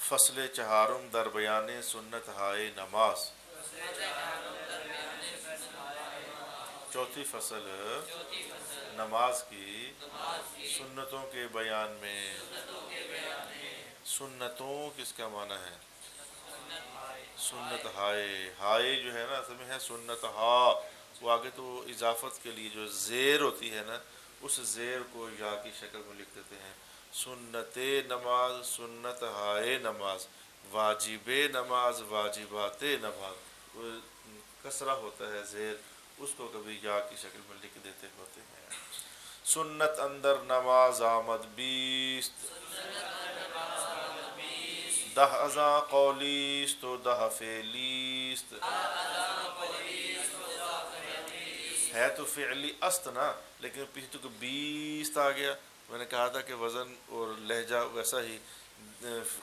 فصل چہارم در بیان سنت ہائے نماز۔ چوتھی فصل نماز کی سنتوں کے بیان میں۔ سنتوں کس کا معنی ہے؟ سنت ہائے، ہائے جو ہے نا اصل میں ہے سنت ہا، وہ آگے تو اضافت کے لیے جو زیر ہوتی ہے نا اس زیر کو یا کی شکل میں لکھ دیتے ہیں۔ سنت نماز، سنت ہائے نماز، واجب نماز، واجبات نماز، وہ کسرہ ہوتا ہے زیر، اس کو کبھی یا کی شکل میں لکھ دیتے ہوتے ہیں۔ سنت اندر نماز آمد بیست، دہ ازاں قولیست و دہ فعلیست۔ ہے تو فعلی است نا، لیکن پیچھے تو بیست آ گیا۔ میں نے کہا تھا کہ وزن اور لہجہ ویسا ہی،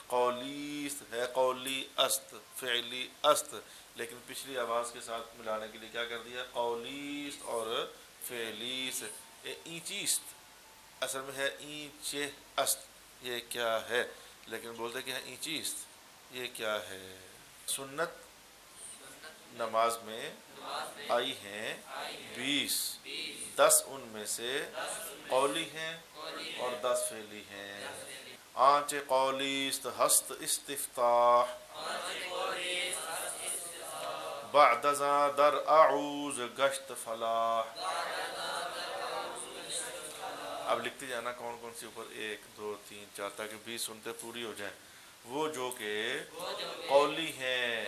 قولیست ہے، قولی است، فعلی است، لیکن پچھلی آواز کے ساتھ ملانے کے لیے کیا کر دیا؟ قولیست اور فعلیست۔ اینچیست اصل میں ہے اینچے است، یہ کیا ہے، لیکن بولتے کہ اینچیست، یہ کیا ہے۔ سنت نماز میں آئی ہیں 20، 10 ان میں سے قولی ہیں اور 10 فعلی ہیں۔ آنچ قولیست ہست استفتاح، بعد ازاں در اعوذ گشت فلاح۔ اب لکھتے جانا کون کون سی اوپر، 1 2 3 4 تاکہ 20 سنتے پوری ہو جائیں۔ وہ جو کہ قولی ہیں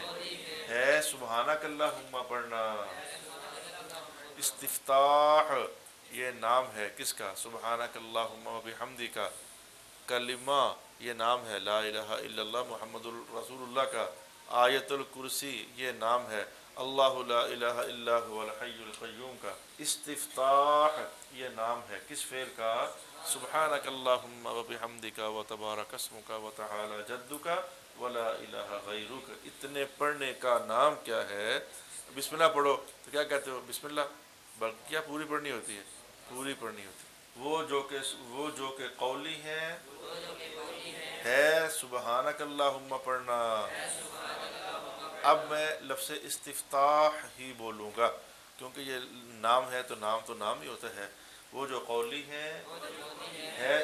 ہے سبحانک اللہم پڑھنا۔ استفتاح یہ نام ہے کس کا؟ سبحانک اللہم و بحمدک کا۔ کلمہ یہ نام ہے لا الہ الا اللہ محمد رسول اللہ کا۔ آیت الکرسی یہ نام ہے اللہ لا الہ الا هو الحی القیوم کا۔ استفتاح یہ نام ہے کس فعل کا؟ سبحانک اللہم و بحمدک و تبارک اسمک و تعالی جدک ولا الہ غیرک۔ اتنے پڑھنے کا نام کیا ہے؟ بسم اللہ پڑھو تو کیا کہتے ہو؟ بسم اللہ، بلکہ کیا پوری پڑھنی ہوتی ہے؟ پوری پڑھنی ہوتی ہے۔ وہ جو کہ قولی ہیں ہے سبحانک اللہم پڑھنا۔ اب میں لفظ استفتاح ہی بولوں گا کیونکہ یہ نام ہے تو نام ہی ہوتا ہے۔ وہ جو قولی ہے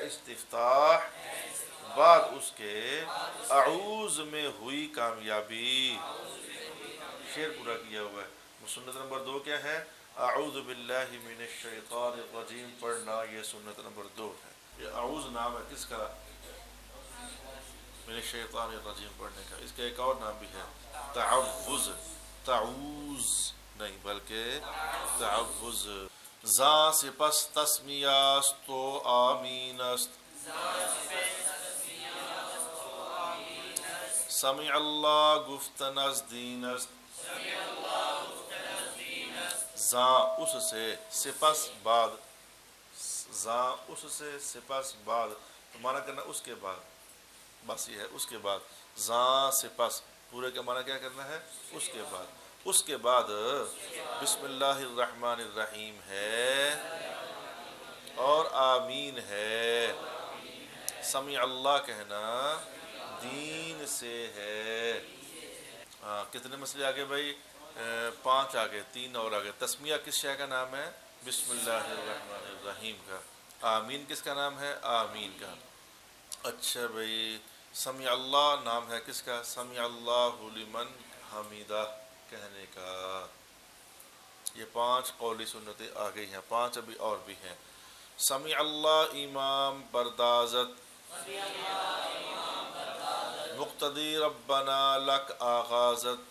استفتاح، بعد اس کے اعوذ میں ہوئی کامیابی۔ شعر پورا کیا ہوا ہے۔ سنت نمبر 2 کیا ہے؟ اعوذ باللہ من الشیطان الرجیم پڑھنا، یہ سنت نمبر 2 ہے۔ یہ اعوذ نام ہے کس کا؟ من الشیطان الرجیم پڑھنے کا۔ اس کا ایک اور نام بھی ہے تعوذ، تعوذ نہیں بلکہ تعوذ۔ زاں سپس تسمیاست تو آمین است، سمع اللہ گفتن از دین است۔ زاں اس سے، سپس بعد، زاں اس سے سپس بعد، تو معنی کرنا اس کے بعد، بس یہ ہے اس کے بعد۔ زاں سپس پورے کا معنی کیا کرنا ہے؟ اس کے بعد۔ اس کے بعد بسم اللہ الرحمن الرحیم ہے اور آمین ہے۔ سمیع اللہ کہنا دین سے ہے۔ کتنے مسئلے آگے بھائی؟ 5 آگے، 3 اور آگے۔ تسمیہ کس شے کا نام ہے؟ بسم اللہ الرحمن الرحیم کا۔ آمین کس کا نام ہے؟ آمین کا۔ اچھا بھائی، سمیع اللہ نام ہے کس کا؟ سمیع اللہ لمن حمیدہ کہنے کا۔ یہ 5 قولی سنتیں آ گئی ہیں، 5 ابھی اور بھی ہیں۔ سمیع اللہ امام بردازت، مقتدی ربنا لک آغازت۔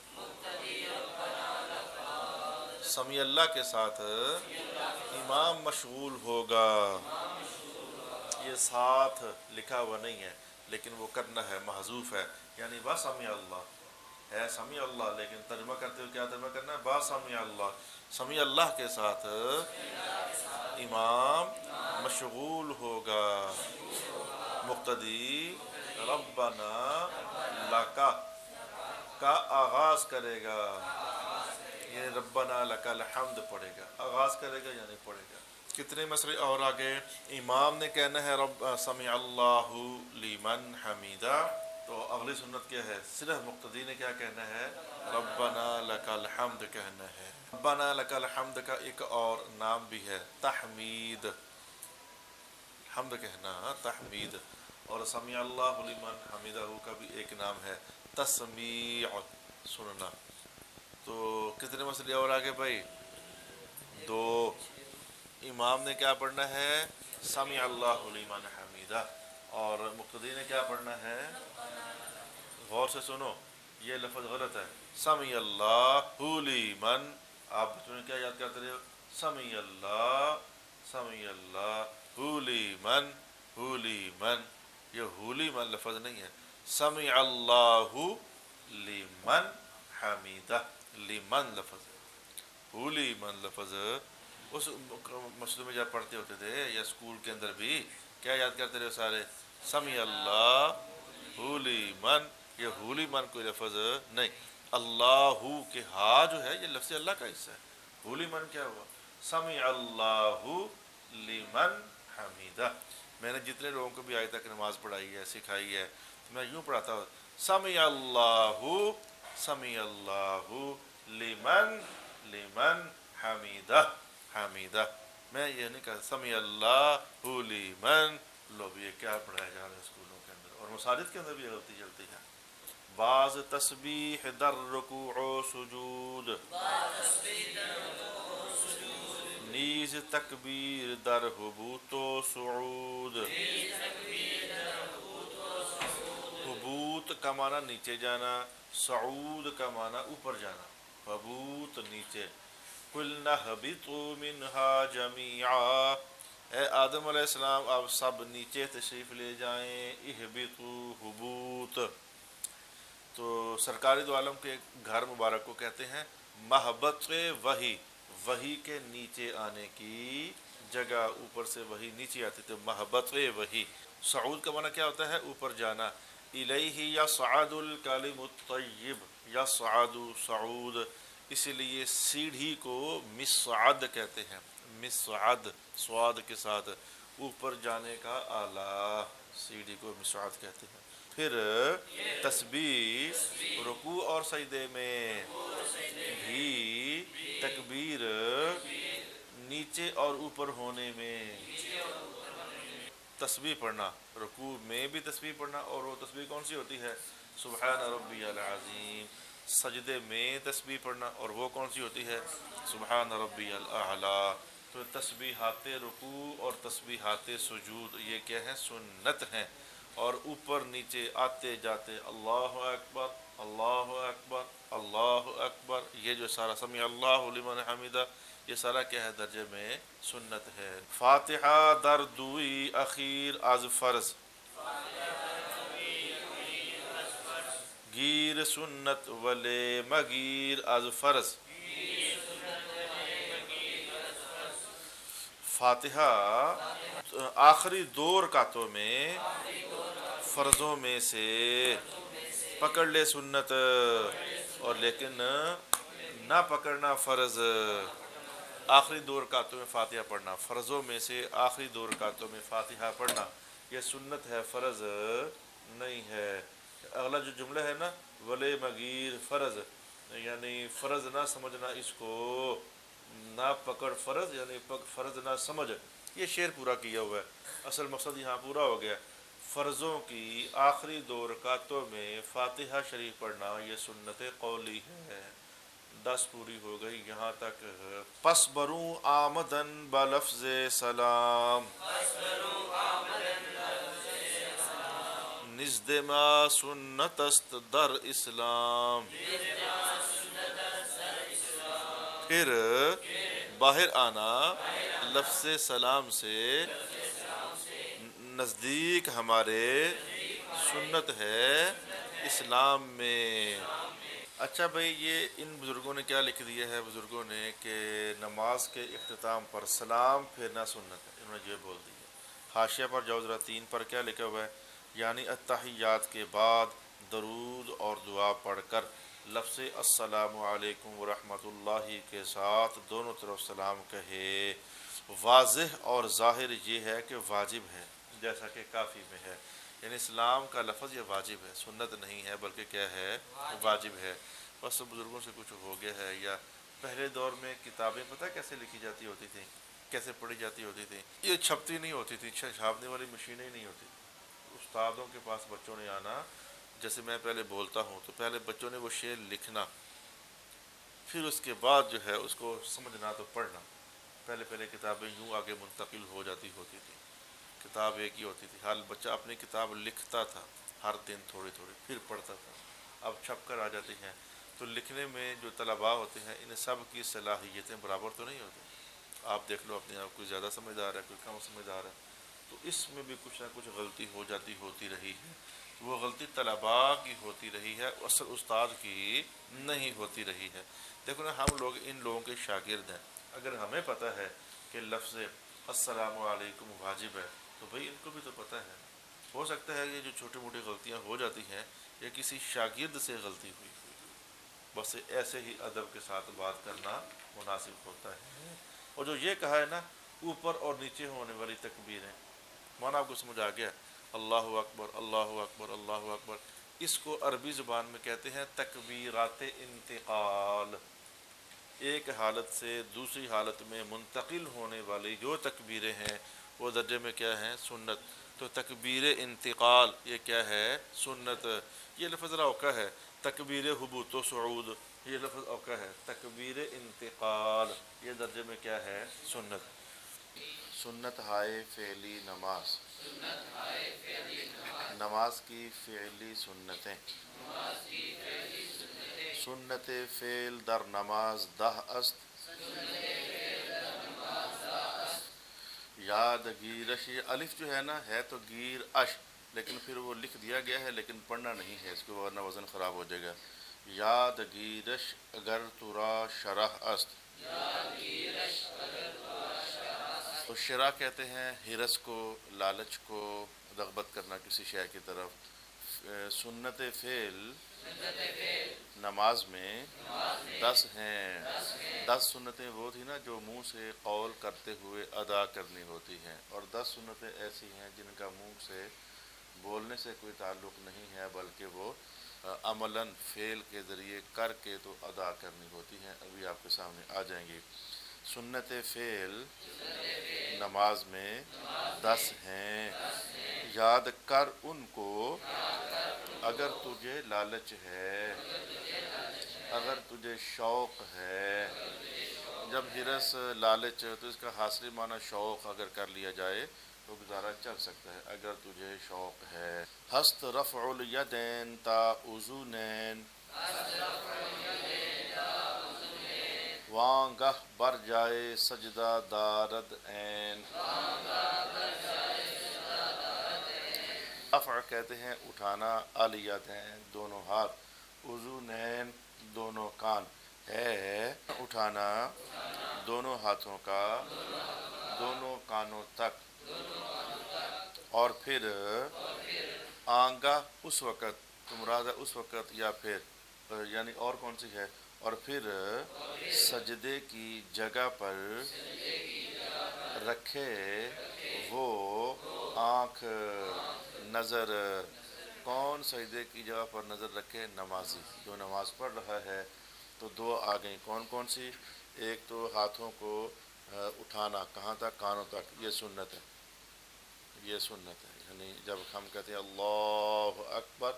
سمیع اللہ کے ساتھ امام مشغول ہوگا۔ یہ ساتھ لکھا ہوا نہیں ہے لیکن وہ کرنا ہے، محذوف ہے، یعنی با سمیع اللہ ہے، سمیع اللہ، لیکن ترجمہ کرتے ہوئے کیا ترجمہ کرنا ہے؟ با سمیع اللہ، سمیع اللہ کے ساتھ امام مشغول ہوگا، مقتدی ربنا لکا کا آغاز کرے گا، یعنی ربنا لکا الحمد پڑھے گا، آغاز کرے گا یعنی پڑھے گا۔ کتنے مسئلے اور آگے؟ امام نے کہنا ہے رب سمع اللہ لمن حمیدہ، تو اگلی سنت کیا ہے؟ صرف مقتدی نے کیا کہنا ہے؟ ربنا لک الحمد کہنا ہے۔ ربنا لک الحمد کا ایک اور نام بھی ہے تحمید، حمد کہنا تحمید، اور سمیع اللہ لمن حمدہ کا بھی ایک نام ہے تسمیع، سننا۔ تو کتنے مسئلے اور آگے بھائی؟ دو۔ امام نے کیا پڑھنا ہے؟ سمیع اللہ لمن حمیدہ، اور مقتدی نے کیا پڑھنا ہے؟ غور سے سنو، یہ لفظ غلط ہے، سمیع اللہ لمن، آپ بچوں نے کیا یاد کرتے رہے ہو؟ سمیع اللہ، سمیع اللہ لمن، لمن، یہ لمن لفظ نہیں ہے، سمیع اللہ لمن حمیدہ، لمن لفظ ہے، لمن لفظ۔ اس مسجد میں جب پڑھتے ہوتے تھے یا اسکول کے اندر بھی کیا یاد کرتے رہے سارے؟ سمیع اللہ لمن، یہ لمن کوئی لفظ نہیں، اللہ کے ہاں جو ہے یہ لفظ اللہ کا حصہ ہے، لمن کیا ہوا؟ سمیع اللہ لمن حمیدہ۔ میں نے جتنے لوگوں کو بھی آج تک نماز پڑھائی ہے، سکھائی ہے، میں یوں پڑھاتا ہوں، سمیع اللہ، سمیع اللہ لمن، لمن حمیدہ، حمیدہ۔ میں یہ نہیں کہا سمیع اللہ لمن، لو یہ کیا پڑھایا جا رہا ہے اسکولوں کے اندر اور مساجد کے اندر بھی غلطی چلتی ہے۔ بعض تسبیح در رکوع و سجود، نیز تکبیر در حبوط و صعود۔ حبوط کا معنی نیچے جانا، صعود کا معنی اوپر جانا، حبوط نیچے۔ قُلْنَا اهْبِطُوا مِنْهَا جَمِيعًا، اے آدم علیہ السلام آپ سب نیچے تشریف لے جائیں، اہبطوا حبوط۔ تو سرکاری دو عالم کے گھر مبارک کو کہتے ہیں مہبط وحی، وحی کے نیچے آنے کی جگہ، اوپر سے وحی نیچے آتی تو مہبط وحی۔ صعود کا معنی کیا ہوتا ہے؟ اوپر جانا۔ الیہ یصعد الکلم الطیب، یصعد صعود، اسی لیے سیڑھی کو مصعد کہتے ہیں، مصعد سواد کے ساتھ، اوپر جانے کا آلہ، سیڑھی کو مصعد کہتے ہیں۔ پھر تسبیح رکوع اور سجدے میں بھی، تکبیر نیچے اور اوپر ہونے میں، تسبیح پڑھنا، رکوع میں بھی تسبیح پڑھنا، اور وہ تسبیح کون سی ہوتی ہے؟ سبحان ربی العظیم۔ سجدے میں تسبیح پڑھنا، اور وہ کون سی ہوتی ہے؟ سبحان ربی الاعلیٰ۔ تو تسبیحات رکوع اور تسبیحات سجود یہ کیا ہے؟ سنت ہیں، اور اوپر نیچے آتے جاتے اللہ اکبر، اللہ اکبر، اللہ اکبر، یہ جو سارا سمیع اللہ لمن حمیدہ یہ سارا کیا ہے؟ درجے میں سنت ہے۔ فاتحہ در دوئی اخیر از فرض، گیر سنت ولے مگیر از فرض۔ فاتحہ آخری دو رکعتوں میں فرضوں میں سے پکڑ لے سنت، اور لیکن نہ پکڑنا فرض۔ آخری دو رکعتوں میں فاتحہ پڑھنا، فرضوں میں سے آخری دو رکعتوں میں فاتحہ پڑھنا یہ سنت ہے، فرض نہیں ہے۔ اگلا جو جملہ ہے نا ولی مغیر فرض، یعنی فرض نہ سمجھنا اس کو، نہ پکڑ فرض یعنی فرض نہ سمجھ، یہ شعر پورا کیا ہوا ہے، اصل مقصد یہاں پورا ہو گیا۔ فرضوں کی آخری دو رکعتوں میں فاتحہ شریف پڑھنا یہ سنت قولی ہے۔ 10 پوری ہو گئی یہاں تک۔ پس بروں آمدن بلفظ سلام، نزد ما سنت است در اسلام۔ پھر باہر آنا لفظ سلام سے نزدیک ہمارے سنت ہے اسلام میں۔ اچھا بھائی، یہ ان بزرگوں نے کیا لکھ دیا ہے؟ بزرگوں نے کہ نماز کے اختتام پر سلام پھیرنا سنت ہے، انہوں نے یہ بول دیا۔ حاشیہ پر جاؤ ذرا، 3 پر کیا لکھا ہوا ہے؟ یعنی التحیات کے بعد درود اور دعا پڑھ کر لفظ السلام علیکم ورحمۃ اللہ کے ساتھ دونوں طرف سلام کہے۔ واضح اور ظاہر یہ ہے کہ واجب ہے، جیسا کہ کافی میں ہے، یعنی اسلام کا لفظ یہ واجب ہے، سنت نہیں ہے بلکہ کیا ہے، واجب ہے۔ بس بزرگوں سے کچھ ہو گیا ہے، یا پہلے دور میں کتابیں پتہ کیسے لکھی جاتی ہوتی تھیں، کیسے پڑھی جاتی ہوتی تھی، یہ چھپتی نہیں ہوتی تھی، چھاپنے والی مشینیں ہی نہیں ہوتی۔ استادوں کے پاس بچوں نے آنا، جیسے میں پہلے بولتا ہوں تو پہلے بچوں نے وہ شعر لکھنا، پھر اس کے بعد جو ہے اس کو سمجھنا تو پڑھنا۔ پہلے پہلے کتابیں یوں آگے منتقل ہو جاتی ہوتی تھی، کتاب ایک ہی ہوتی تھی، ہر بچہ اپنی کتاب لکھتا تھا ہر دن تھوڑی تھوڑی، پھر پڑھتا تھا۔ اب چھپ کر آ جاتی ہیں، تو لکھنے میں جو طلباء ہوتے ہیں ان سب کی صلاحیتیں برابر تو نہیں ہوتی۔ آپ دیکھ لو اپنے آپ، کوئی زیادہ سمجھدار ہے، کوئی کم سمجھدار ہے، تو اس میں بھی کچھ نہ کچھ غلطی ہو جاتی ہوتی رہی ہے۔ وہ غلطی طلباء کی ہوتی رہی ہے، اصل استاد کی نہیں ہوتی رہی ہے۔ دیکھو نا، ہم لوگ ان لوگوں کے شاگرد ہیں، اگر ہمیں پتہ ہے کہ لفظ السلام علیکم واجب ہے تو بھئی ان کو بھی تو پتہ ہے۔ ہو سکتا ہے یہ جو چھوٹی موٹی غلطیاں ہو جاتی ہیں یہ کسی شاگرد سے غلطی ہوئی، بس ایسے ہی ادب کے ساتھ بات کرنا مناسب ہوتا ہے۔ اور جو یہ کہا ہے نا، اوپر اور نیچے ہونے والی تکبیریں، مانا آپ کو سمجھ آ گیا؟ اللہ اکبر، اللہ اکبر، اللہ اکبر، اس کو عربی زبان میں کہتے ہیں تکبیرات انتقال۔ ایک حالت سے دوسری حالت میں منتقل ہونے والی جو تکبیریں ہیں وہ درجے میں کیا ہیں؟ سنت۔ تو تکبیر انتقال یہ کیا ہے؟ سنت۔ یہ لفظ ذرا اوکھا ہے۔ تکبیر حبوط و صعود یہ لفظ اوکھا ہے۔ تکبیر انتقال یہ درجے میں کیا ہے؟ سنت۔ سنت ہائے فعلی نماز، نماز کی فعلی سنتیں، سنت فعل در نماز 10 است، یاد گیرش، یہ الف جو ہے نا ہے تو گیر اش، لیکن پھر وہ لکھ دیا گیا ہے لیکن پڑھنا نہیں ہے اس کو، ورنہ وزن خراب ہو جائے گا۔ یاد گیرش اگر ترا شرح است، تو شرح کہتے ہیں ہرس کو، لالچ کو، رغبت کرنا کسی شے کی طرف۔ سنت فعل نماز میں 10 ہیں۔ 10 سنتیں وہ تھی نا جو منہ سے قول کرتے ہوئے ادا کرنی ہوتی ہیں، اور 10 سنتیں ایسی ہیں جن کا منہ سے بولنے سے کوئی تعلق نہیں ہے بلکہ وہ عملاً فعل کے ذریعے کر کے تو ادا کرنی ہوتی ہیں، ابھی آپ کے سامنے آ جائیں گی۔ سنت فعل نماز میں 10 ہیں، یاد کر ان کو اگر تجھے لالچ ہے، اگر تجھے شوق ہے۔ جب ہرس، لالچ تو اس کا حاصلی معنی شوق اگر کر لیا جائے تو گزارا چل سکتا ہے، اگر تجھے شوق ہے۔ ہست رفع الیدین تا اذنین، وانگہ بر جائے سجدہ دارد عین۔ رفع کہتے ہیں اٹھانا، الیدین دونوں ہاتھ، اذنین دونوں کان، ہے اٹھانا دونوں ہاتھوں کا دونوں کانوں تک، اور پھر آنگا اس وقت، تو مراد ہے اس وقت یا پھر، یعنی اور کون سی ہے، اور پھر سجدے کی جگہ پر رکھے وہ آنکھ نظر۔ کون سجدے کی جگہ پر نظر رکھے؟ نمازی جو نماز پڑھ رہا ہے۔ تو 2 آ گئیں، کون کون سی؟ ایک تو ہاتھوں کو اٹھانا کہاں تک؟ کانوں تک، یہ سنت ہے، یہ سنت ہے۔ یعنی جب ہم کہتے ہیں اللہ اکبر،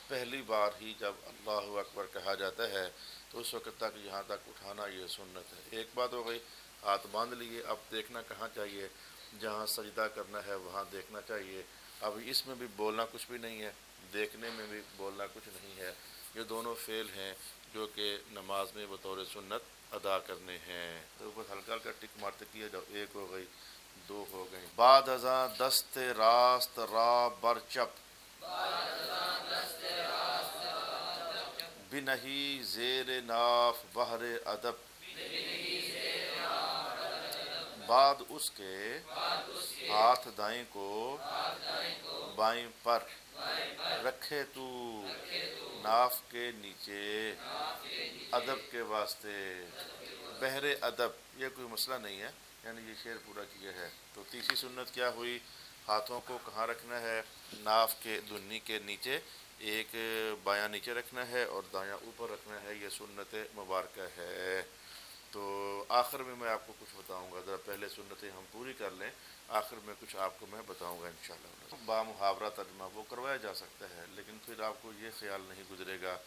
پہلی بار ہی جب اللہ اکبر کہا جاتا ہے تو اس وقت تک یہاں تک اٹھانا یہ سنت ہے۔ ایک بات ہو گئی، ہاتھ باندھ لیے، اب دیکھنا کہاں چاہیے؟ جہاں سجدہ کرنا ہے وہاں دیکھنا چاہیے۔ اب اس میں بھی بولنا کچھ بھی نہیں ہے، دیکھنے میں بھی بولنا کچھ نہیں ہے۔ یہ دونوں فعل ہیں جو کہ نماز میں بطور سنت ادا کرنے ہیں۔ تو اوپر ہلکا ہلکا ٹک مارتے کیا جاؤ، 1 ہو گئی، 2 ہو گئی۔ بعد ازاں دست راست را بر چپ، بنہی زیر ناف بحر ادب، بعد اس کے ہاتھ دائیں کو بائیں پر رکھے تو ناف کے نیچے، ادب کے واسطے، بحر ادب، یہ کوئی مسئلہ نہیں ہے، یعنی یہ شعر پورا کیا ہے۔ تو تیسری سنت کیا ہوئی؟ ہاتھوں کو کہاں رکھنا ہے؟ ناف کے دھنی کے نیچے، ایک بایاں نیچے رکھنا ہے اور دایاں اوپر رکھنا ہے، یہ سنت مبارکہ ہے۔ تو آخر میں آپ کو کچھ بتاؤں گا، ذرا پہلے سنتیں ہم پوری کر لیں، آخر میں کچھ آپ کو میں بتاؤں گا انشاءاللہ۔ بامحاورہ ترجمہ وہ کروایا جا سکتا ہے، لیکن پھر آپ کو یہ خیال نہیں گزرے گا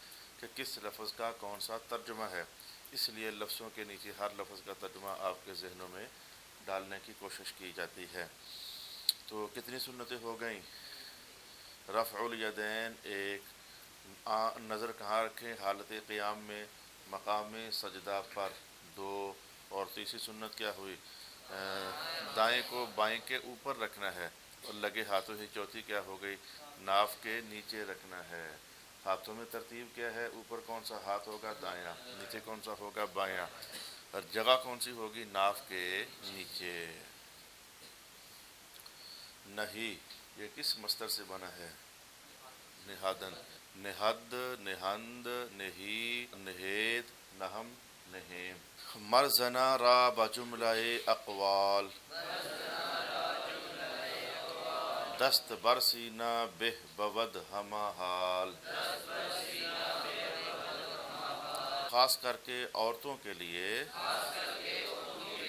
کہ کس لفظ کا کون سا ترجمہ ہے، اس لیے لفظوں کے نیچے ہر لفظ کا ترجمہ آپ کے ذہنوں میں ڈالنے کی کوشش کی جاتی ہے۔ تو کتنی سنتیں ہو گئیں؟ رفع الیدین ایک، نظر کہاں رکھیں؟ حالت قیام میں، مقام سجدہ پر دو، اور تیسری سنت کیا ہوئی؟ دائیں کو بائیں کے اوپر رکھنا ہے اور لگے ہاتھوں ہی چوتھی کیا ہو گئی؟ ناف کے نیچے رکھنا ہے۔ ہاتھوں میں ترتیب کیا ہے؟ اوپر کون سا ہاتھ ہوگا؟ دایاں، نیچے کون سا ہوگا؟ بایاں، اور جگہ کون سی ہوگی؟ ناف کے نیچے۔ نہیں، یہ کس مصدر سے بنا ہے؟ نہادن، نہد، نہند، نہی، نہید، نہم، نہیم۔ مرزنا را بجملہ اقوال، دست برسینہ بہ بود ہمہ حال۔ خاص کر کے عورتوں کے لیے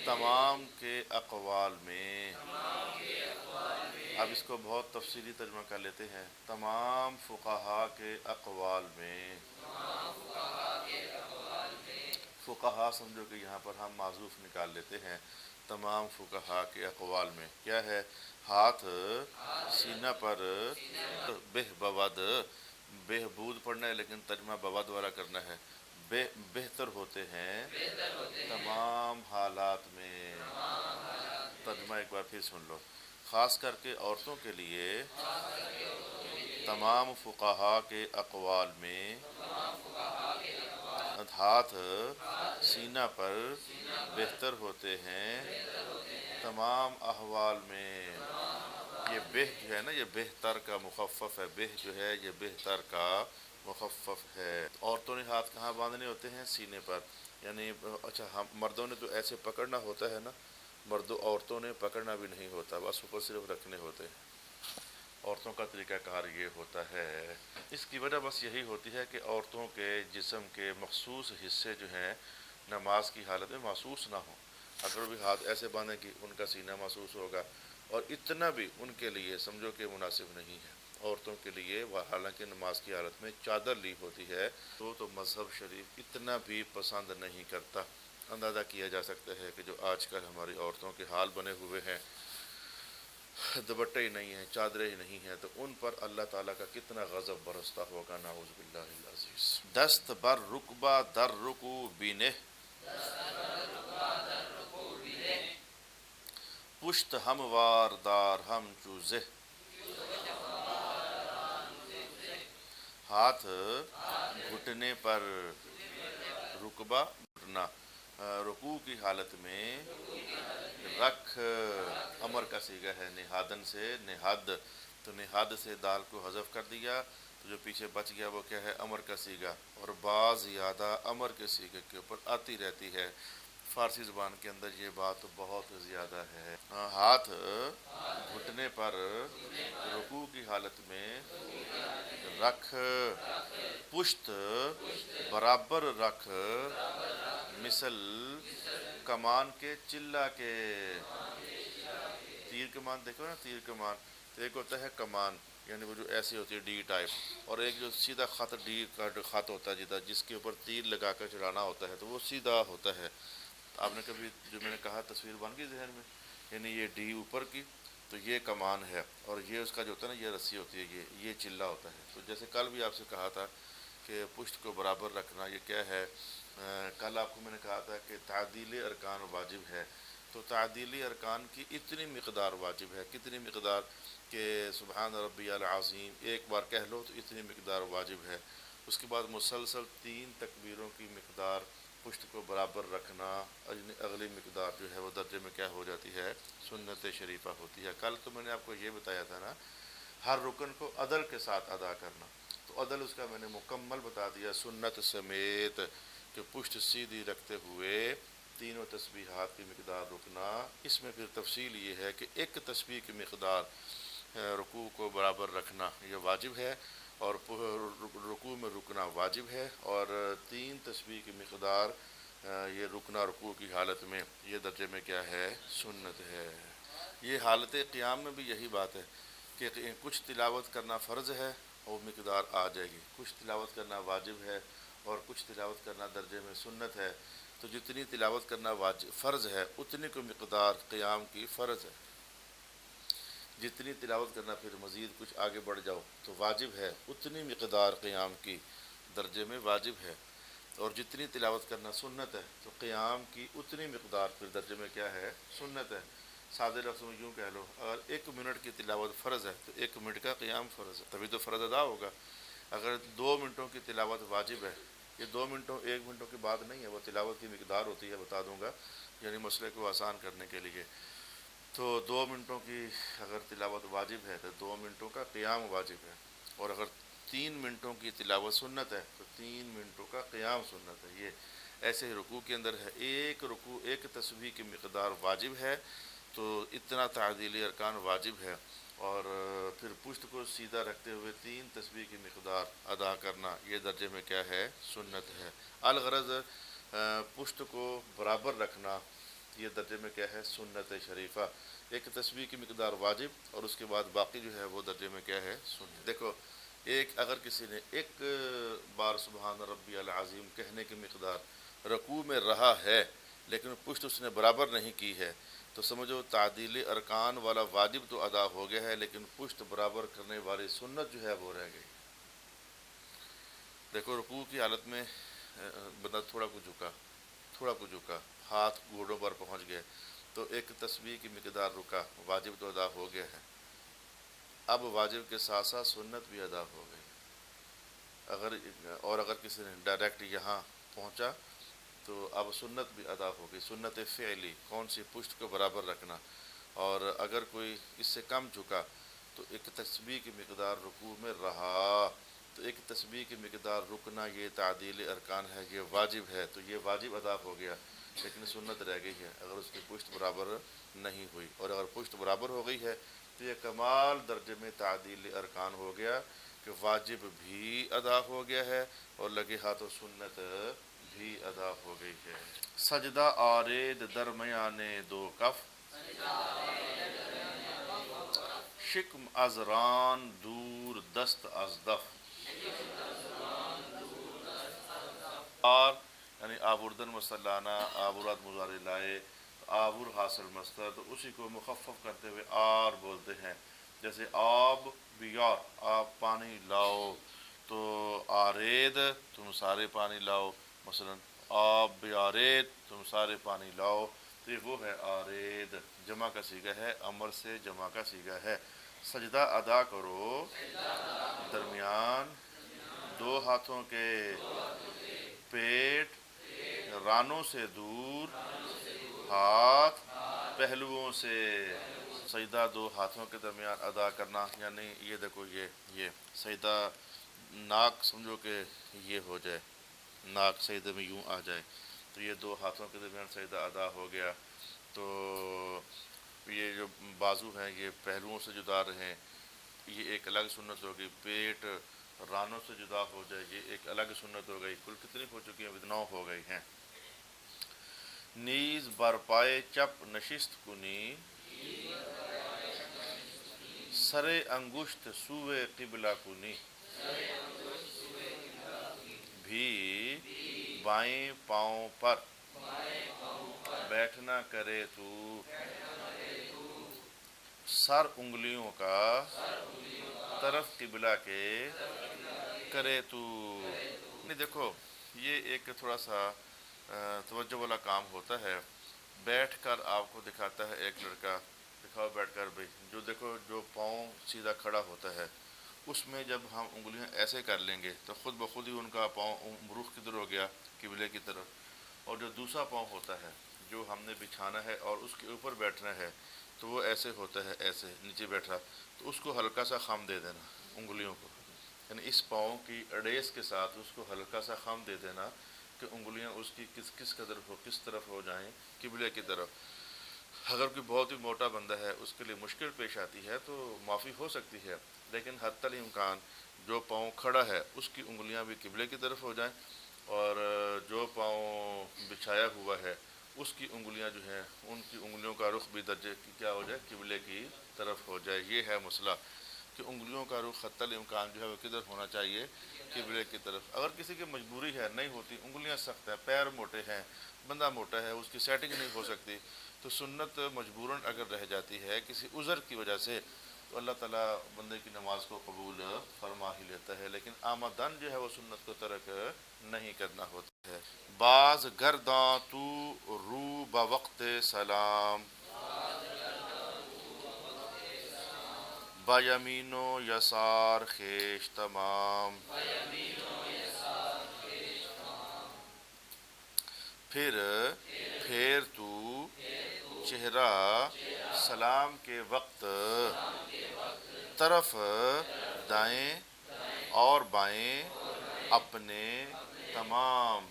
تمام کے اقوال میں، اب اس کو بہت تفصیلی ترجمہ کر لیتے ہیں، تمام فقہا کے اقوال میں۔ فقہا سمجھو کہ یہاں پر ہم معذوف نکال لیتے ہیں، تمام فقہا کے اقوال میں کیا ہے؟ ہاتھ سینہ پر، بہ بود، بہبود پڑھنا ہے لیکن ترجمہ بود والا کرنا ہے، بہتر ہوتے ہیں تمام حالات میں۔ ترجمہ ایک بار پھر سن لو، خاص کر کے عورتوں کے لیے تمام فقہا کے اقوال میں ہاتھ سینہ پر بہتر ہوتے ہیں تمام احوال میں۔ یہ بہ جو ہے نا، یہ بہتر کا مخفف ہے، بہ جو ہے یہ بہتر کا مخفف ہے۔ عورتوں نے ہاتھ کہاں باندھنے ہوتے ہیں؟ سینے پر، یعنی اچھا ہم مردوں نے تو ایسے پکڑنا ہوتا ہے نا، عورتوں نے پکڑنا بھی نہیں ہوتا، بس اوپر صرف رکھنے ہوتے ہیں۔ عورتوں کا طریقہ کار یہ ہوتا ہے، اس کی وجہ بس یہی ہوتی ہے کہ عورتوں کے جسم کے مخصوص حصے جو ہیں نماز کی حالت میں محسوس نہ ہوں۔ اگر بھی ہاتھ ایسے باندھیں کہ ان کا سینہ محسوس ہوگا، اور اتنا بھی ان کے لیے سمجھو کہ مناسب نہیں ہے عورتوں کے لیے، وہ حالانکہ نماز کی حالت میں چادر لی ہوتی ہے، تو مذہب شریف اتنا بھی پسند نہیں کرتا۔ اندازہ کیا جا سکتا ہے کہ جو آج کل ہماری عورتوں کے حال بنے ہوئے ہیں، دوپٹے ہی نہیں ہیں، چادریں ہی نہیں ہیں، تو ان پر اللہ تعالیٰ کا کتنا غضب برستا ہوگا، نعوذ باللہ العزیز۔ دست بر رکبہ در رکو بینہ، پشت ہموار دار ہم چوزہ، ہاتھ گھٹنے پر، رکبہ گھٹنا، رکوع کی حالت میں رکھ، امر کا صیغہ ہے نہادن سے نہاد، تو نہاد سے دال کو حذف کر دیا، تو جو پیچھے بچ گیا وہ کیا ہے؟ امر کا صیغہ، اور بعض زیادہ امر کے صیغے کے اوپر آتی رہتی ہے، فارسی زبان کے اندر یہ بات بہت زیادہ ہے۔ ہاتھ گھٹنے پر، رکوع کی حالت میں رکھ، پشت برابر رکھ، مثل کمان کے چلہ کے، تیر کمان دیکھو نا، تیر کمان، تو ایک ہوتا ہے کمان یعنی وہ جو ایسی ہوتی ہے ڈی ٹائپ، اور ایک جو سیدھا خط ڈی کا خط ہوتا ہے جس کے اوپر تیر لگا کر چڑھانا ہوتا ہے، تو وہ سیدھا ہوتا ہے۔ آپ نے کبھی جو میں نے کہا تصویر بن گئی ذہن میں، یعنی یہ ڈی اوپر کی، تو یہ کمان ہے، اور یہ اس کا جو ہوتا ہے نا یہ رسی ہوتی ہے، یہ چلہ ہوتا ہے۔ تو جیسے کل بھی آپ سے کہا تھا کہ پشت کو برابر رکھنا، یہ کیا ہے؟ کل آپ کو میں نے کہا تھا کہ تعدیل ارکان واجب ہے، تو تعدیلی ارکان کی اتنی مقدار واجب ہے، کتنی مقدار؟ کہ سبحان ربی العظیم ایک بار کہہ لو تو اتنی مقدار واجب ہے۔ اس کے بعد مسلسل 3 تکبیروں کی مقدار پشت کو برابر رکھنا، اگلی مقدار جو ہے وہ درجے میں کیا ہو جاتی ہے؟ سنت شریفہ ہوتی ہے۔ کل تو میں نے آپ کو یہ بتایا تھا نا، ہر رکن کو عدل کے ساتھ ادا کرنا، تو عدل اس کا میں نے مکمل بتا دیا سنت سمیت، کہ پشت سیدھی رکھتے ہوئے تینوں تسبیحات کی مقدار رکنا، اس میں پھر تفصیل یہ ہے کہ ایک تسبیح کی مقدار رکوع کو برابر رکھنا یہ واجب ہے، اور رکوع میں رکنا واجب ہے، اور 3 تسبیح کی مقدار یہ رکنا رکوع کی حالت میں یہ درجے میں کیا ہے؟ سنت ہے۔ یہ حالت قیام میں بھی یہی بات ہے کہ کچھ تلاوت کرنا فرض ہے اور مقدار آ جائے گی، کچھ تلاوت کرنا واجب ہے اور کچھ تلاوت کرنا درجے میں سنت ہے، تو جتنی تلاوت کرنا فرض ہے اتنی کو مقدار قیام کی فرض ہے، جتنی تلاوت کرنا پھر مزید کچھ آگے بڑھ جاؤ تو واجب ہے، اتنی مقدار قیام کی درجے میں واجب ہے، اور جتنی تلاوت کرنا سنت ہے تو قیام کی اتنی مقدار پھر درجے میں کیا ہے؟ سنت ہے۔ سادے لفظوں میں یوں کہہ لو، اگر 1 منٹ کی تلاوت فرض ہے تو 1 منٹ کا قیام فرض ہے، تبھی تو فرض ادا ہوگا۔ اگر 2 منٹوں کی تلاوت واجب ہے، یہ 2 منٹوں 1 منٹوں کی بات نہیں ہے، وہ تلاوت کی مقدار ہوتی ہے، بتا دوں گا یعنی مسئلے کو آسان کرنے کے لیے۔ تو 2 منٹوں کی اگر تلاوت واجب ہے تو 2 منٹوں کا قیام واجب ہے، اور اگر 3 منٹوں کی تلاوت سنت ہے تو 3 منٹوں کا قیام سنت ہے۔ یہ ایسے ہی رکوع کے اندر ہے، ایک رکوع ایک تسبیح کی مقدار واجب ہے تو اتنا تعدیلی ارکان واجب ہے، اور پھر پشت کو سیدھا رکھتے ہوئے 3 تسبیح کی مقدار ادا کرنا یہ درجے میں کیا ہے؟ سنت ہے۔ الغرض پشت کو برابر رکھنا یہ درجے میں کیا ہے؟ سنت شریفہ۔ ایک تسبیح کی مقدار واجب اور اس کے بعد باقی جو ہے وہ درجے میں کیا ہے؟ سنت۔ دیکھو، اگر کسی نے 1 بار سبحان ربی العظیم کہنے کی مقدار رکوع میں رہا ہے لیکن پشت اس نے برابر نہیں کی ہے تو سمجھو تعدیل ارکان والا واجب تو ادا ہو گیا ہے لیکن پشت برابر کرنے والی سنت جو ہے وہ رہ گئی۔ دیکھو، رکوع کی حالت میں بندہ تھوڑا کو جھکا، ہاتھ گھوڑوں پر پہنچ گئے تو 1 تسبیح کی مقدار رکا، واجب تو ادا ہو گیا ہے، اب واجب کے ساتھ ساتھ سنت بھی ادا ہو گئی۔ اگر کسی نے ڈائریکٹ یہاں پہنچا تو اب سنت بھی ادا ہو گئی، سنت فعلی، کون سی؟ پشت کو برابر رکھنا، اور اگر کوئی اس سے کم جھکا تو 1 تسبیح کی مقدار رکوع میں رہا تو 1 تسبیح کی مقدار رکنا یہ تعدیل ارکان ہے، یہ واجب ہے، تو یہ واجب ادا ہو گیا لیکن سنت رہ گئی ہے اگر اس کی پشت برابر نہیں ہوئی، اور اگر پشت برابر ہو گئی ہے تو یہ کمال درجے میں تعدیل ارکان ہو گیا کہ واجب بھی ادا ہو گیا ہے اور لگے ہاتھوں سنت بھی ادا ہو گئی ہے۔ سجدہ آرید درمیان 2 کف، شکم از ران دور دست از دف، یعنی آوردن مسلانا، آورات مضارع لائے، آور حاصل مصدر، تو اسی کو مخفف کرتے ہوئے آر بولتے ہیں، جیسے آب بیار، آپ پانی لاؤ، تو آرید تم سارے پانی لاؤ، مثلا آب بیارید تم سارے پانی لاؤ، تو یہ وہ ہے آرید، جمع کا صیغہ ہے، امر سے جمع کا صیغہ ہے۔ سجدہ ادا کرو درمیان 2 ہاتھوں کے، پیٹ رانوں سے دور، ہاتھ پہلوؤں سے۔ سجدہ 2 ہاتھوں کے درمیان ادا کرنا، یعنی یہ دیکھو یہ سجدہ ناک سمجھو کہ یہ ہو جائے، ناک سجدے میں یوں آ جائے تو یہ 2 ہاتھوں کے درمیان سجدہ ادا ہو گیا، تو یہ جو بازو ہیں یہ پہلوؤں سے جدا رہیں، یہ ایک الگ سنت ہوگی، پیٹ رانوں سے جدا ہو جائے یہ ایک الگ سنت ہو گئی، کل کتنی ہو چکی ہیں؟ 9 ہو گئی ہیں۔ نیز برپائے چپ نشست کنی، سر انگشت سوئے قبلہ کنی، بھی بائیں پاؤں پر بیٹھنا کرے تو، سر انگلیوں کا طرف قبلہ کے کرے تو۔ نہیں، دیکھو یہ ایک تھوڑا سا توجہ والا کام ہوتا ہے، بیٹھ کر آپ کو دکھاتا ہے ایک لڑکا، دکھاؤ بیٹھ کر بھائی، جو دیکھو جو پاؤں سیدھا کھڑا ہوتا ہے اس میں جب ہم انگلیاں ایسے کر لیں گے تو خود بخود ہی ان کا پاؤں رخ کدھر ہو گیا؟ قبلے کی طرف، اور جو دوسرا پاؤں ہوتا ہے جو ہم نے بچھانا ہے اور اس کے اوپر بیٹھنا ہے تو وہ ایسے ہوتا ہے، ایسے نیچے بیٹھا، تو اس کو ہلکا سا خم دے دینا انگلیوں کو، یعنی اس پاؤں کی اڑیس کے ساتھ اس کو ہلکا سا خم دے دینا، کہ انگلیاں اس کی کس قدر کس طرف ہو جائیں، قبلے کی طرف۔ اگر کوئی بہت ہی موٹا بندہ ہے اس کے لیے مشکل پیش آتی ہے تو معافی ہو سکتی ہے، لیکن حتی الامکان جو پاؤں کھڑا ہے اس کی انگلیاں بھی قبلے کی طرف ہو جائیں، اور جو پاؤں بچھایا ہوا ہے اس کی انگلیاں جو ہیں ان کی انگلیوں کا رخ بھی درجے کی کیا ہو جائے، قبلے کی طرف ہو جائے۔ یہ ہے مسئلہ کہ انگلیوں کا رخ حتی الامکان جو ہے وہ کدھر ہونا چاہیے، قبلے کی طرف۔ اگر کسی کی مجبوری ہے، نہیں ہوتی، انگلیاں سخت ہیں، پیر موٹے ہیں، بندہ موٹا ہے، اس کی سیٹنگ نہیں ہو سکتی، تو سنت مجبوراً اگر رہ جاتی ہے کسی عذر کی وجہ سے تو اللہ تعالیٰ بندے کی نماز کو قبول فرما ہی لیتا ہے، لیکن آمدن جو ہے وہ سنت کو ترک نہیں کرنا ہوتا ہے۔ بعض گرداں تو رو بوقت سلام، با یمین و یسار خیش تمام، پھر تو چہرہ سلام کے وقت طرف دائیں اور بائیں اپنے تمام،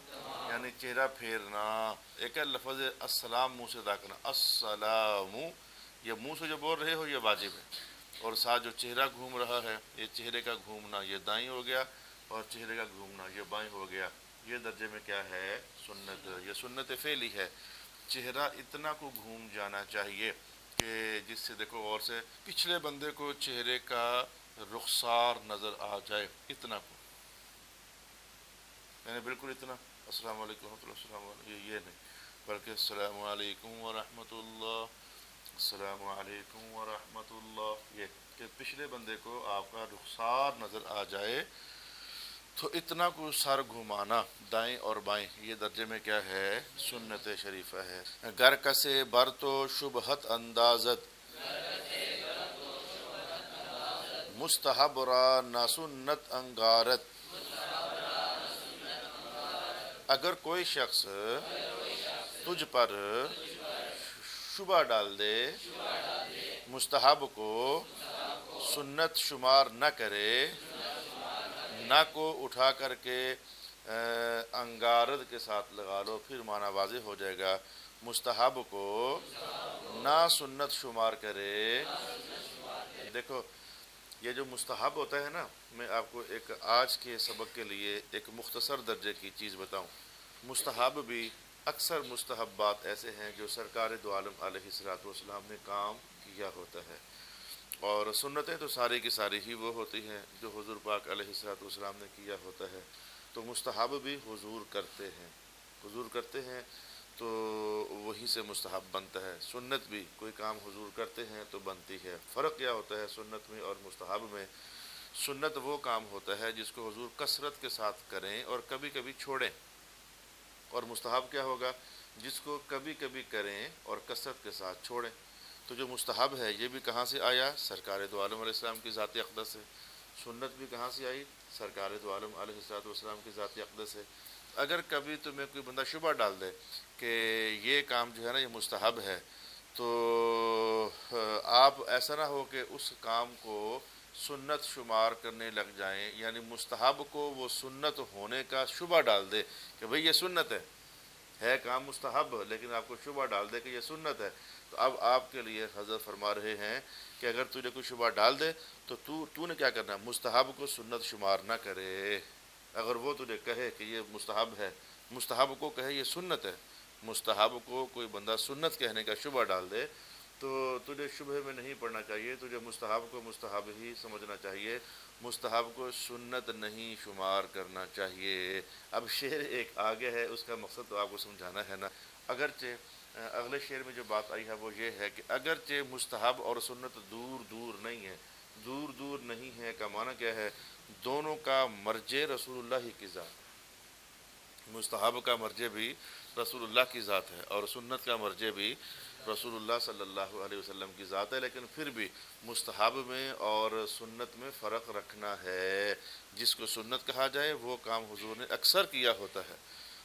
یعنی چہرہ پھیرنا۔ ایک ہے لفظ السلام منہ سے ادا کرنا، السلام، یہ منہ سے جو بول رہے ہو یہ واجب ہے، اور ساتھ جو چہرہ گھوم رہا ہے یہ چہرے کا گھومنا یہ دائیں ہو گیا، اور چہرے کا گھومنا یہ بائیں ہو گیا۔ یہ درجے میں کیا ہے، سنت، یہ سنت فعلی ہے۔ چہرہ اتنا کو گھوم جانا چاہیے کہ جس سے دیکھو اور سے پچھلے بندے کو چہرے کا رخسار نظر آ جائے، اتنا کو، یعنی بالکل اتنا السلام علیکم ورحمۃ اللہ، السلام علیکم، یہ نہیں، بلکہ السلام علیکم ورحمۃ اللہ، السلام علیکم ورحمۃ اللہ، یہ کہ پچھلے بندے کو آپ کا رخسار نظر آ جائے، تو اتنا کو سر گھمانا دائیں اور بائیں، یہ درجے میں کیا ہے، سنت شریفہ ہے۔ گر کسے بر تو شبہت اندازت، مستحب را نہ سنت انگارت، اگر کوئی شخص تجھ پر شبہ ڈال دے، مستحب کو سنت شمار نہ کرے، نہ کو اٹھا کر کے انگارت کے ساتھ لگا لو، پھر معنی واضح ہو جائے گا، مستحب کو نہ سنت شمار کرے۔ دیکھو یہ جو مستحب ہوتا ہے نا، میں آپ کو ایک آج کے سبق کے لیے ایک مختصر درجے کی چیز بتاؤں۔ مستحب بھی اکثر مستحبات ایسے ہیں جو سرکار دو عالم علیہ الصلوۃ والسلام نے کام کیا ہوتا ہے، اور سنتیں تو ساری کی ساری ہی وہ ہوتی ہیں جو حضور پاک علیہ الصلوۃ والسلام نے کیا ہوتا ہے۔ تو مستحب بھی حضور کرتے ہیں، حضور کرتے ہیں تو وہی سے مستحب بنتا ہے، سنت بھی کوئی کام حضور کرتے ہیں تو بنتی ہے۔ فرق کیا ہوتا ہے سنت میں اور مستحب میں؟ سنت وہ کام ہوتا ہے جس کو حضور کثرت کے ساتھ کریں اور کبھی کبھی چھوڑیں، اور مستحب کیا ہوگا، جس کو کبھی کبھی کریں اور کثرت کے ساتھ چھوڑیں۔ تو جو مستحب ہے یہ بھی کہاں سے آیا، سرکار دو عالم علیہ السلام کی ذات اقدس سے۔ سنت بھی کہاں سے آئی، سرکار دو عالم علیہ السلام کی ذات اقدس سے۔ اگر کبھی تمہیں کوئی بندہ شبہ ڈال دے کہ یہ کام جو ہے نا یہ مستحب ہے، تو آپ ایسا نہ ہو کہ اس کام کو سنت شمار کرنے لگ جائیں، یعنی مستحب کو وہ سنت ہونے کا شبہ ڈال دے کہ بھئی یہ سنت ہے کام مستحب، لیکن آپ کو شبہ ڈال دے کہ یہ سنت ہے، تو اب آپ کے لیے حضرت فرما رہے ہیں کہ اگر تجھے کوئی شبہ ڈال دے تو تو نے کیا کرنا ہے، مستحب کو سنت شمار نہ کرے۔ اگر وہ تجھے کہے کہ یہ مستحب ہے، مستحب کو کہے یہ سنت ہے، مستحب کو کوئی بندہ سنت کہنے کا شبہ ڈال دے تو تجھے شبہ میں نہیں پڑنا چاہیے، تجھے مستحب کو مستحب ہی سمجھنا چاہیے، مستحب کو سنت نہیں شمار کرنا چاہیے۔ اب شعر ایک آگے ہے، اس کا مقصد تو آپ کو سمجھانا ہے نا۔ اگرچہ اگلے شعر میں جو بات آئی ہے وہ یہ ہے کہ اگرچہ مستحب اور سنت دور دور نہیں ہے، دور دور نہیں ہے کا معنی کیا ہے، دونوں کا مرجع رسول اللہ کی ذات، مستحب کا مرجع بھی رسول اللہ کی ذات ہے اور سنت کا مرجع بھی رسول اللہ صلی اللہ علیہ وسلم کی ذات ہے، لیکن پھر بھی مستحب میں اور سنت میں فرق رکھنا ہے۔ جس کو سنت کہا جائے وہ کام حضور نے اکثر کیا ہوتا ہے،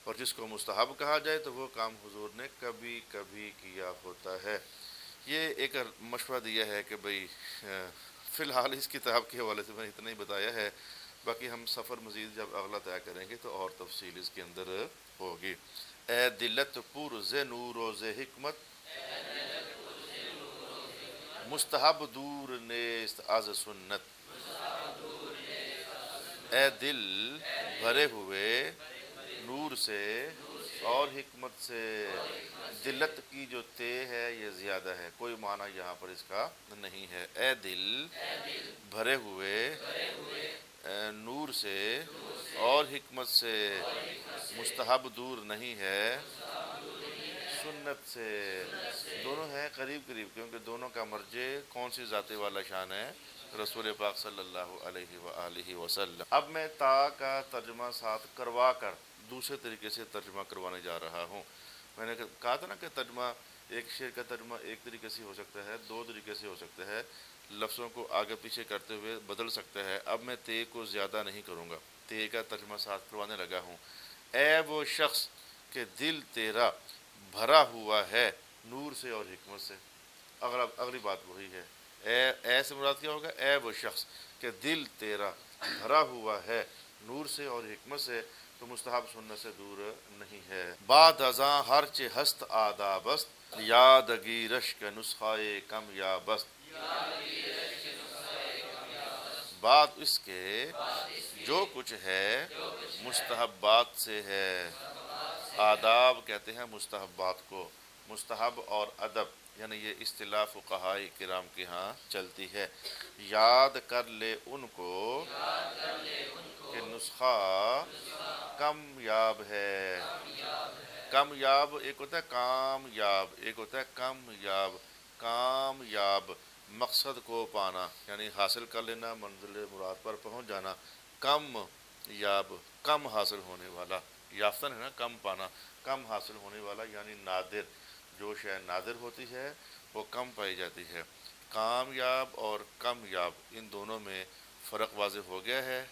اور جس کو مستحب کہا جائے تو وہ کام حضور نے کبھی کبھی کیا ہوتا ہے۔ یہ ایک مشورہ دیا ہے کہ بھئی فی الحال اس کتاب کے حوالے سے میں اتنا ہی بتایا ہے، باقی ہم سفر مزید جب اگلا طے کریں گے تو اور تفصیل اس کے اندر ہوگی۔ اے دلت پر ز نور و ز حکمت، مستحب دور نیست از سنت۔ اے دل بھرے ہوئے نور سے اور حکمت سے، دلت کی جو تے ہے یہ زیادہ ہے، کوئی معنی یہاں پر اس کا نہیں ہے۔ اے دل بھرے ہوئے نور سے اور حکمت سے، مستحب دور نہیں ہے سنت سے۔ دونوں ہیں قریب قریب، کیونکہ دونوں کا مرجع کون سی ذات والا شان ہے؟ رسول پاک صلی اللہ علیہ وآلہ وسلم۔ اب میں تا کا ترجمہ ساتھ کروا کر دوسرے طریقے سے ترجمہ کروانے جا رہا ہوں۔ میں نے کہا تھا نا کہ ترجمہ، ایک شعر کا ترجمہ ایک طریقے سے ہو سکتا ہے، دو طریقے سے ہو سکتا ہے، لفظوں کو آگے پیچھے کرتے ہوئے بدل سکتا ہے۔ اب میں تے کو زیادہ نہیں کروں گا، تے کا ترجمہ ساتھ کروانے لگا ہوں۔ اے وہ شخص کہ دل تیرا بھرا ہوا ہے نور سے اور حکمت سے۔ اگلی بات وہی ہے، اے سے مراد کیا ہوگا؟ اے وہ شخص کہ دل تیرا بھرا ہوا ہے نور سے اور حکمت سے، تو مستحب سنت سے دور نہیں ہے۔ بعد ازاں ہرچہ ہست آدابست، یادگیرش کے نسخہ کم یا بست۔ بعد اس کے جو کچھ ہے مستحبات سے ہے۔ آداب کہتے ہیں مستحبات کو، مستحب اور ادب یعنی یہ اصطلاح فقہاء کرام کے ہاں چلتی ہے۔ یاد کر لے ان کو کہ نسخہ کامیاب ہے۔ کامیاب ایک ہوتا ہے کامیاب، ایک ہوتا ہے کامیاب۔ کامیاب مقصد کو پانا یعنی حاصل کر لینا، منزل مراد پر پہنچ جانا۔ کم یاب کم حاصل ہونے والا، یافتن ہے نا کم پانا، کم حاصل ہونے والا یعنی نادر، جو شے نادر ہوتی ہے وہ کم پائی جاتی ہے۔ کامیاب اور کم یاب ان دونوں میں فرق واضح ہو گیا ہے۔